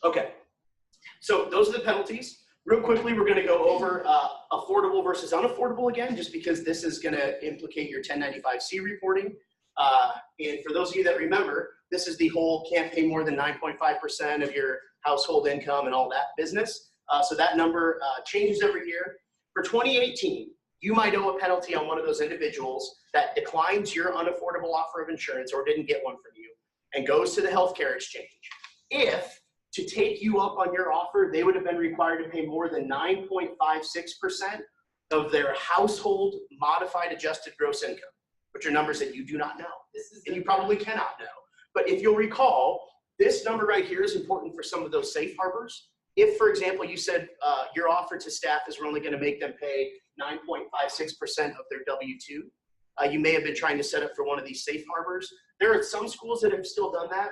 Okay, so those are the penalties. Real quickly, we're going to go over affordable versus unaffordable again, just because this is going to implicate your 1095-C reporting. And for those of you that remember, this is the whole can't pay more than 9.5% of your household income and all that business. So that number changes every year. For 2018, you might owe a penalty on one of those individuals that declines your unaffordable offer of insurance or didn't get one from you and goes to the healthcare exchange. If to take you up on your offer, they would have been required to pay more than 9.56% of their household modified adjusted gross income, which are numbers that you do not know, and you probably cannot know. But if you'll recall, this number right here is important for some of those safe harbors. If, for example, you said your offer to staff is we're only going to make them pay 9.56% of their W-2, you may have been trying to set up for one of these safe harbors. There are some schools that have still done that.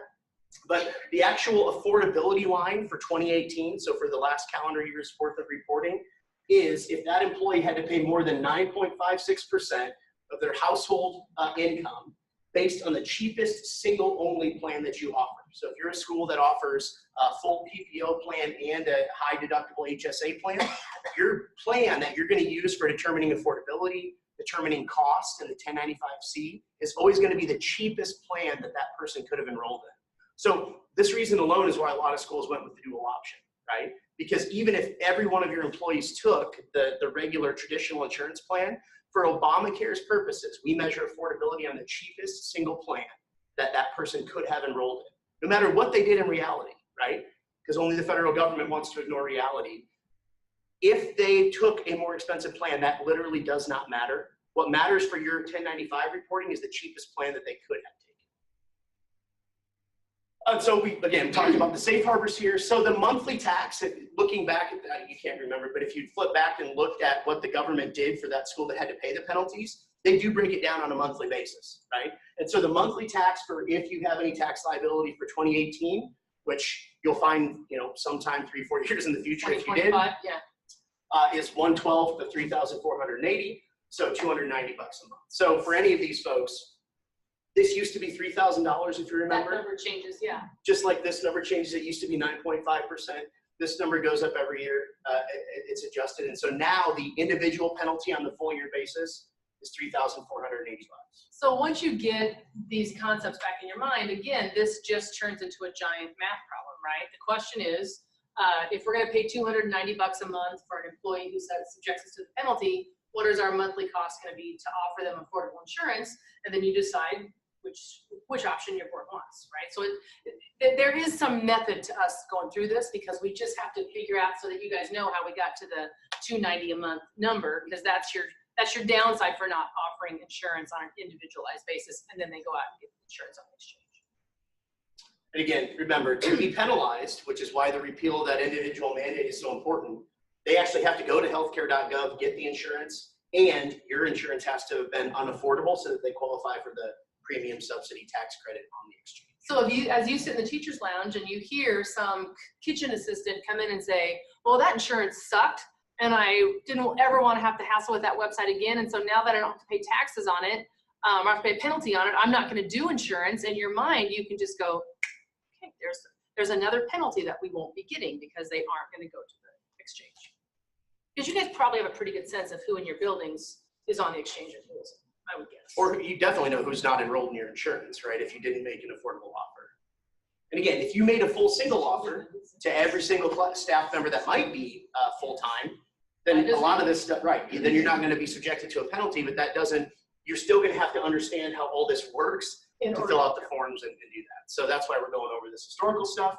But the actual affordability line for 2018, so for the last calendar year's worth of reporting, is if that employee had to pay more than 9.56% of their household income based on the cheapest single-only plan that you offer. So if you're a school that offers a full PPO plan and a high-deductible HSA plan, your plan that you're going to use for determining affordability, determining cost, and the 1095-C is always going to be the cheapest plan that that person could have enrolled in. So this reason alone is why a lot of schools went with the dual option, right? Because even if every one of your employees took the regular traditional insurance plan, for Obamacare's purposes, we measure affordability on the cheapest single plan that that person could have enrolled in, no matter what they did in reality, right? Because only the federal government wants to ignore reality. If they took a more expensive plan, that literally does not matter. What matters for your 1095 reporting is the cheapest plan that they could have taken. So we, again, talked about the safe harbors here. So the monthly tax, looking back at that, you can't remember, but if you flip back and looked at what the government did for that school that had to pay the penalties, they do break it down on a monthly basis, right? And so the monthly tax for if you have any tax liability for 2018, which you'll find, you know, sometime 3-4 years in the future if you did, yeah. Is $112 to $3,480, so $290 a month. So for any of these folks, this used to be $3,000 if you remember. That number changes, yeah. Just like this number changes, it used to be 9.5%. This number goes up every year. It's adjusted, and so now the individual penalty on the full year basis is $3,480. So once you get these concepts back in your mind, again, this just turns into a giant math problem, right? The question is, if we're going to pay $290 a month for an employee who subjects us to the penalty, what is our monthly cost going to be to offer them affordable insurance? And then you decide which option your board wants, right? So there is some method to us going through this, because we just have to figure out so that you guys know how we got to the $290 a month number, because that's your downside for not offering insurance on an individualized basis, and then they go out and get insurance on the exchange. And again, remember, to be penalized, which is why the repeal of that individual mandate is so important, they actually have to go to healthcare.gov, get the insurance, and your insurance has to have been unaffordable so that they qualify for the premium subsidy tax credit on the exchange. So if as you sit in the teacher's lounge and you hear some kitchen assistant come in and say, well, that insurance sucked, and I didn't ever want to have to hassle with that website again, and so now that I don't have to pay taxes on it, I have to pay a penalty on it, I'm not going to do insurance. In your mind, you can just go, okay, there's another penalty that we won't be getting because they aren't going to go to the exchange. Because you guys probably have a pretty good sense of who in your buildings is on the exchange and who isn't, I would guess. Or you definitely know who's not enrolled in your insurance, right, if you didn't make an affordable offer. And again, if you made a full single offer to every single staff member that might be full-time, then a lot of this stuff, right, then you're not going to be subjected to a penalty, but that doesn't, you're still going to have to understand how all this works to fill out the forms and do that. So that's why we're going over this historical stuff.